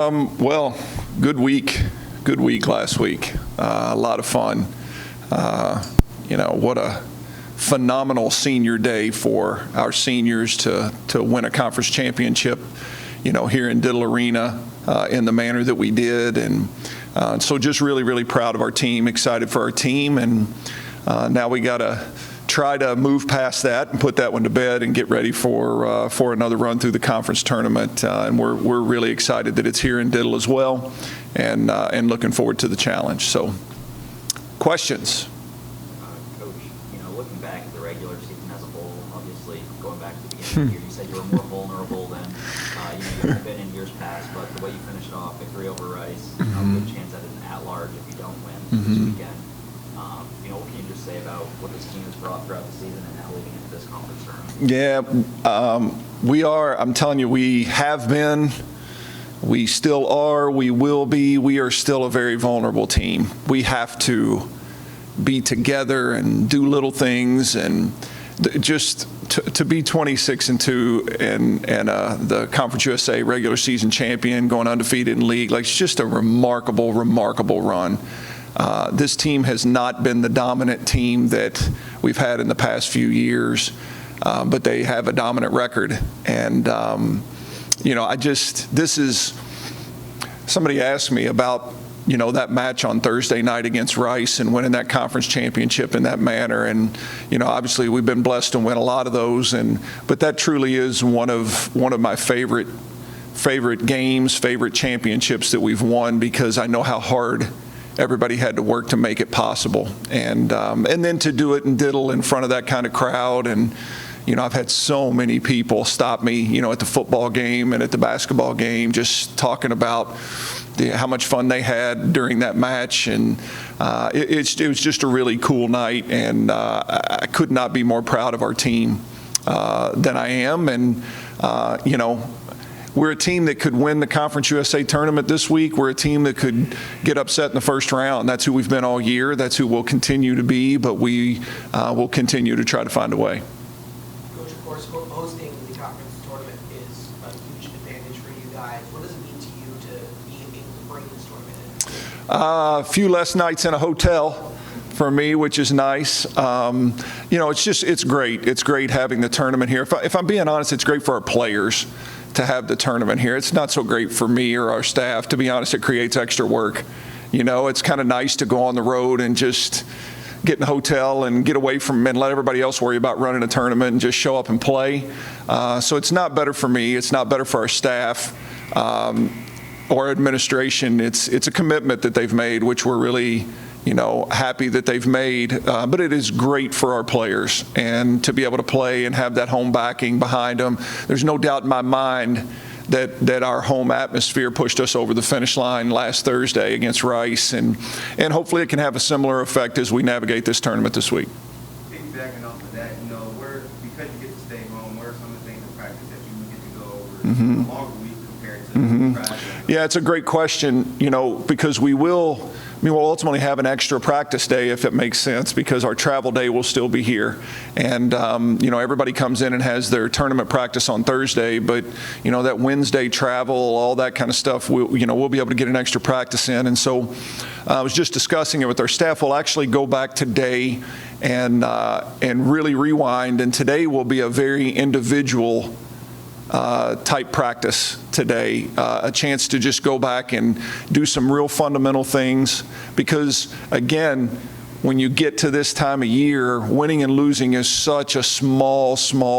Well, good week last week. A lot of fun. What a phenomenal senior day for our seniors to win a conference championship, here in Diddle Arena in the manner that we did. And so just really, really proud of our team, excited for our team. And now we got to try to move past that and put that one to bed and get ready for another run through the conference tournament. And we're really excited that it's here in Diddle as well, and looking forward to the challenge. So, questions? Coach, looking back at the regular season as a whole, obviously going back to the beginning of the year, you said you were more vulnerable than you have been in years past. But the way you finished off, victory over Rice, good chance at an at-large if you don't win this weekend. What can you just say about what this team has brought throughout the season and now leading into this conference tournament? Yeah, we are. I'm telling you, we have been. We still are. We will be. We are still a very vulnerable team. We have to be together and do little things, and just to be 26-2 and the Conference USA regular season champion, going undefeated in league, it's just a remarkable run. This team has not been the dominant team that we've had in the past few years, but they have a dominant record. And, somebody asked me about, that match on Thursday night against Rice and winning that conference championship in that manner. And, obviously we've been blessed to win a lot of those. But that truly is one of my favorite games, favorite championships that we've won, because I know how hard everybody had to work to make it possible, and then to do it in Diddle in front of that kind of crowd. And I've had so many people stop me, at the football game and at the basketball game, just talking about how much fun they had during that match. And it was just a really cool night, and I could not be more proud of our team than I am. And we're a team that could win the Conference USA tournament this week. We're a team that could get upset in the first round. That's who we've been all year. That's who we'll continue to be, but we will continue to try to find a way. Coach, of course, hosting the conference tournament is a huge advantage for you guys. What does it mean to you to be able to bring this tournament in? A few less nights in a hotel for me, which is nice. It's great. It's great having the tournament here. If I'm being honest, it's great for our players to have the tournament here. It's not so great for me or our staff. To be honest, it creates extra work. It's kind of nice to go on the road and just get in a hotel and get away from and let everybody else worry about running a tournament and just show up and play. So it's not better for me. It's not better for our staff or administration. It's a commitment that they've made, which we're really happy that they've made, but it is great for our players, and to be able to play and have that home backing behind them. There's no doubt in my mind that our home atmosphere pushed us over the finish line last Thursday against Rice, and hopefully it can have a similar effect as we navigate this tournament this week. Piggybacking off of that, because you get to stay home, where are some of the things in practice that you get to go over a longer week compared to practice? Yeah, it's a great question, because we'll ultimately have an extra practice day, if it makes sense, because our travel day will still be here. And, everybody comes in and has their tournament practice on Thursday, but, that Wednesday travel, all that kind of stuff, we'll be able to get an extra practice in. And so I was just discussing it with our staff. We'll actually go back today and really rewind. And today will be a very individual type practice today, a chance to just go back and do some real fundamental things, because again, when you get to this time of year, winning and losing is such a small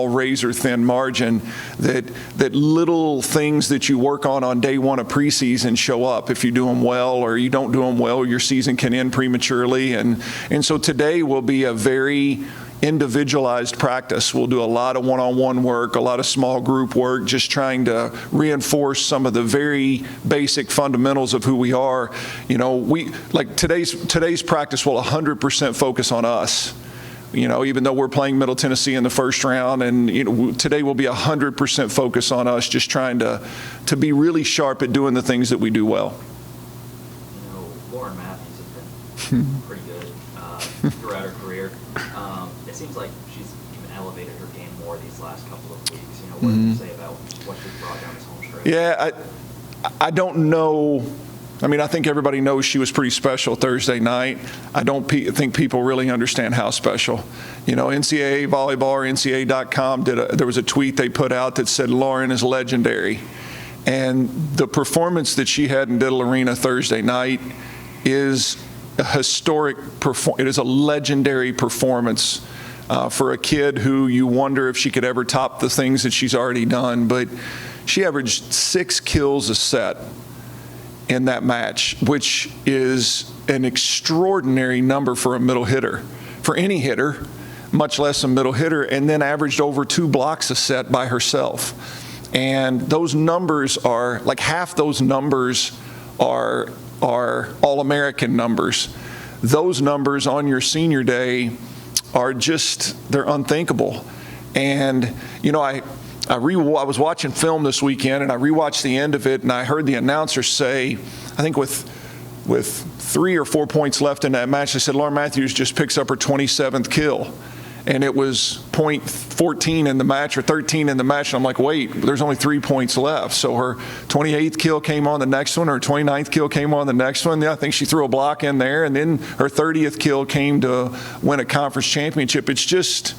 razor thin margin that little things that you work on day one of preseason show up. If you do them well or you don't do them well, your season can end prematurely. And so today will be a very individualized practice. We'll do a lot of one-on-one work, a lot of small group work, just trying to reinforce some of the very basic fundamentals of who we are. Today's practice will 100% focus on us. Even though we're playing Middle Tennessee in the first round, and today will be 100% focus on us, just trying to be really sharp at doing the things that we do well. Lauren Matthews has been pretty good throughout her career. It seems like she's even elevated her game more these last couple of weeks. What do you say about what she's brought down this home stretch? Yeah, I don't know. I mean, I think everybody knows she was pretty special Thursday night. I don't think people really understand how special. You know, NCAA Volleyball or NCAA.com there was a tweet they put out that said Lauren is legendary. And the performance that she had in Diddle Arena Thursday night is a historic it is a legendary performance for a kid who you wonder if she could ever top the things that she's already done. But she averaged 6 kills a set in that match, which is an extraordinary number for a middle hitter, for any hitter, much less a middle hitter, and then averaged over 2 blocks a set by herself. And those numbers are, like half those numbers are All-American numbers. Those numbers on your senior day are just, they're unthinkable. And, you know, I was watching film this weekend, and I rewatched the end of it, and I heard the announcer say, I think with 3 or 4 points left in that match, they said Lauren Matthews just picks up her 27th kill. And it was point 14 in the match or 13 in the match. And I'm like, wait, there's only 3 points left. So her 28th kill came on the next one, or her 29th kill came on the next one. I think she threw a block in there. And then her 30th kill came to win a conference championship. It's just,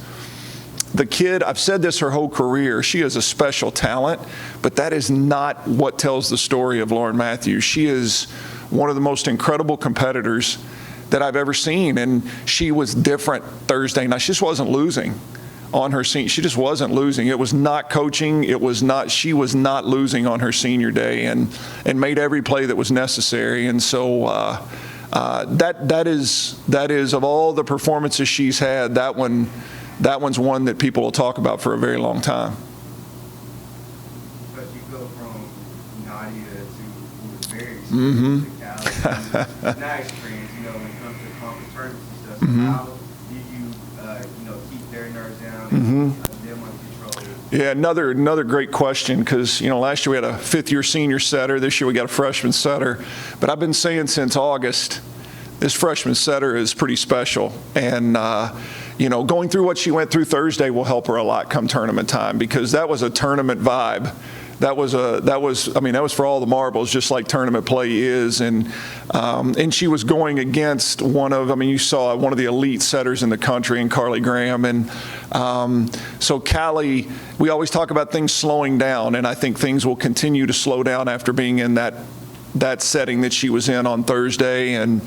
the kid, I've said this her whole career, she is a special talent, but that is not what tells the story of Lauren Matthews. She is one of the most incredible competitors that I've ever seen, and she was different Thursday night. She just wasn't losing on her senior. She just wasn't losing. It was not coaching. It was not. She was not losing on her senior day, and made every play that was necessary. And so that is of all the performances she's had, that one's one that people will talk about for a very long time. But you go from Nadia to who was very experienced to Callie, not experienced, you know, when it comes to conference tournaments and stuff. So how do you, keep their nerves down and keep them under control? Yeah, another great question, because, you know, last year we had a 5th-year senior setter. This year we got a freshman setter. But I've been saying since August, this freshman setter is pretty special. And, you know, going through what she went through Thursday will help her a lot come tournament time, because that was a tournament vibe. That was for all the marbles, just like tournament play is. And she was going against you saw one of the elite setters in the country in Carly Graham. And so Callie, we always talk about things slowing down, and I think things will continue to slow down after being in that setting that she was in on Thursday. And,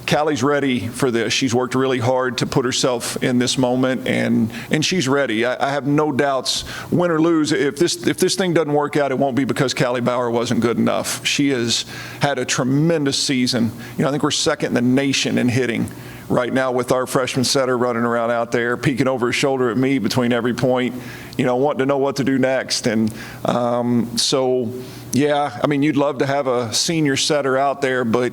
Callie's ready for this. She's worked really hard to put herself in this moment, and she's ready. I have no doubts, win or lose, if this thing doesn't work out, it won't be because Callie Bauer wasn't good enough. She has had a tremendous season. You know, I think we're second in the nation in hitting right now, with our freshman setter running around out there, peeking over his shoulder at me between every point, you know, wanting to know what to do next. And you'd love to have a senior setter out there, but,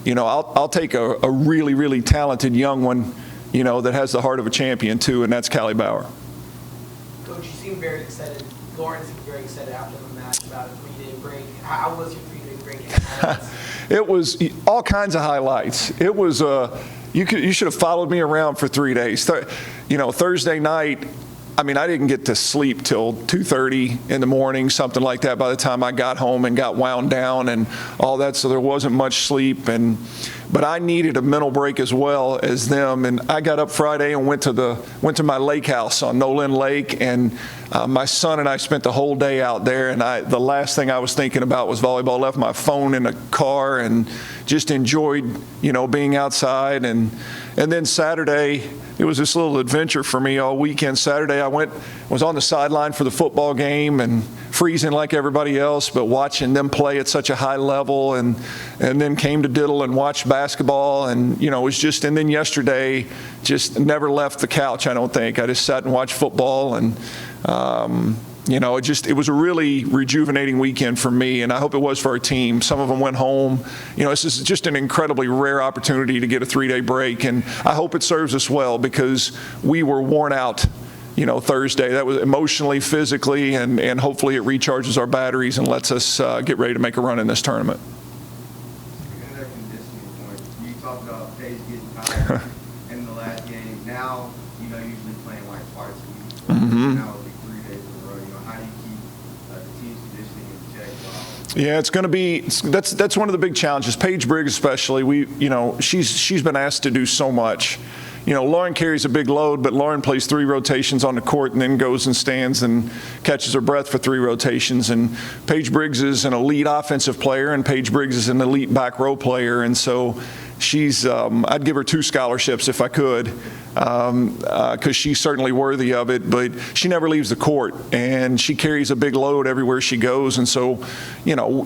you know, I'll take a really, really talented young one, you know, that has the heart of a champion too, and that's Callie Bauer. Coach, you seem very excited. Lauren seemed very excited after the match about a 3-day break. How was your 3-day break? It was all kinds of highlights. It was you should have followed me around for 3 days. You know, Thursday night, I didn't get to sleep till 2:30 in the morning, something like that, by the time I got home and got wound down and all that, so there wasn't much sleep. But I needed a mental break as well as them, and I got up Friday and went to my lake house on Nolan Lake, and my son and I spent the whole day out there, and the last thing I was thinking about was volleyball. Left my phone in the car and just enjoyed, you know, being outside. And then Saturday, it was this little adventure for me all weekend. Saturday, I was on the sideline for the football game and freezing like everybody else, but watching them play at such a high level, and then came to Diddle and watched basketball, and, you know, it was just, and then yesterday, just never left the couch, I don't think. I just sat and watched football, and, you know, it was a really rejuvenating weekend for me, and I hope it was for our team. Some of them went home. You know, this is just an incredibly rare opportunity to get a 3-day break, and I hope it serves us well, because we were worn out, you know, Thursday. That was emotionally, physically, and hopefully it recharges our batteries and lets us get ready to make a run in this tournament. Another conditioning point. You talked about Paige getting tired in the last game. Now, you know, usually playing like twice a week. Now it'll be 3 days in a row. You know, how do you keep the team's conditioning Yeah, it's going to be that's one of the big challenges. Paige Briggs especially, she's been asked to do so much. Lauren carries a big load, but Lauren plays 3 rotations on the court and then goes and stands and catches her breath for 3 rotations. And Paige Briggs is an elite offensive player, and Paige Briggs is an elite back row player. And so she's, I'd give her 2 scholarships if I could, because she's certainly worthy of it. But she never leaves the court, and she carries a big load everywhere she goes. And so,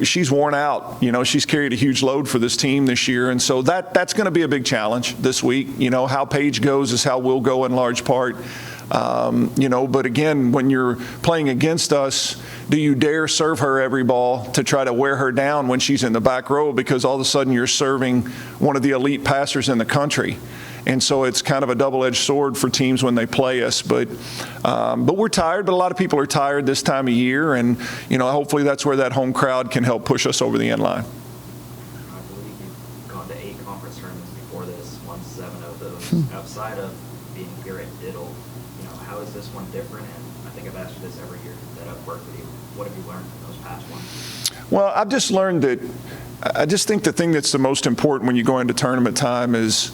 she's worn out. She's carried a huge load for this team this year. And so that's going to be a big challenge this week. How Paige goes is how we'll go in large part. But again, when you're playing against us, do you dare serve her every ball to try to wear her down when she's in the back row, because all of a sudden you're serving one of the elite passers in the country? And so it's kind of a double-edged sword for teams when they play us. But we're tired, but a lot of people are tired this time of year, and hopefully that's where that home crowd can help push us over the end line. I believe you've gone to 8 conference tournaments before this, won 7 of those. Outside of being here at Diddle, how is this one different? And I think I've asked you this every year that I've worked with you. What have you learned from those past ones? Well, I've just learned that I just think the thing that's the most important when you go into tournament time is,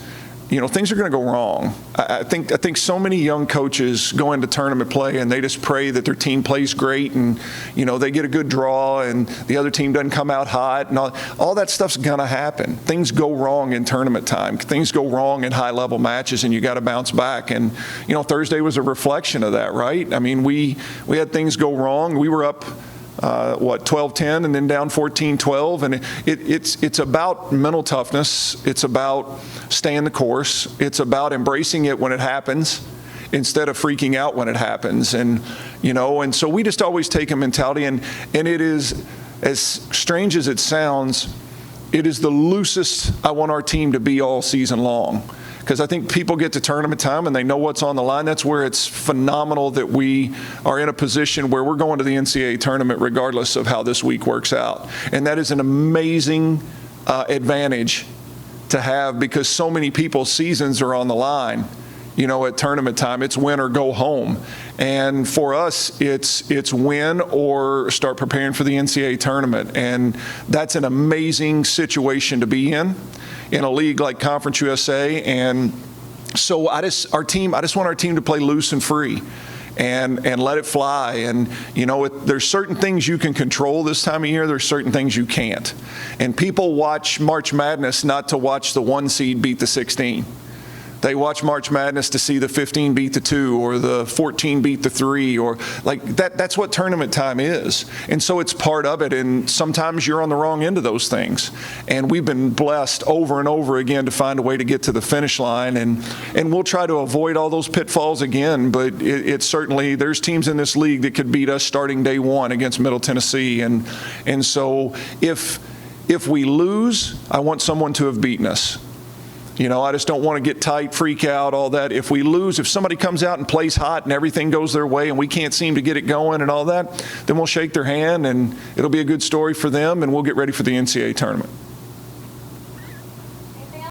things are going to go wrong. I think so many young coaches go into tournament play and they just pray that their team plays great and, they get a good draw and the other team doesn't come out hot, and all that stuff's going to happen. Things go wrong in tournament time. Things go wrong in high-level matches, and you got to bounce back. And, Thursday was a reflection of that, right? I mean, we had things go wrong. We were up 12-10 and then down 14-12, and it's about mental toughness. It's about staying the course. It's about embracing it when it happens instead of freaking out when it happens. And and so we just always take a mentality, and it is, as strange as it sounds, it is the loosest I want our team to be all season long. Because I think people get to tournament time and they know what's on the line. That's where it's phenomenal that we are in a position where we're going to the NCAA tournament regardless of how this week works out. And that is an amazing advantage to have, because so many people's seasons are on the line. At tournament time, it's win or go home. And for us, it's win or start preparing for the NCAA tournament. And that's an amazing situation to be in a league like Conference USA. And so I just want our team to play loose and free and let it fly. And, there's certain things you can control this time of year. There's certain things you can't. And people watch March Madness not to watch the 1 seed beat the 16. They watch March Madness to see the 15 beat the 2 or the 14 beat the 3, or like that. That's what tournament time is. And so it's part of it. And sometimes you're on the wrong end of those things. And we've been blessed over and over again to find a way to get to the finish line. And we'll try to avoid all those pitfalls again. But it's certainly, there's teams in this league that could beat us starting day 1 against Middle Tennessee. And so if we lose, I want someone to have beaten us. I just don't want to get tight, freak out, all that. If we lose, if somebody comes out and plays hot and everything goes their way and we can't seem to get it going and all that, then we'll shake their hand and it'll be a good story for them, and we'll get ready for the NCAA tournament.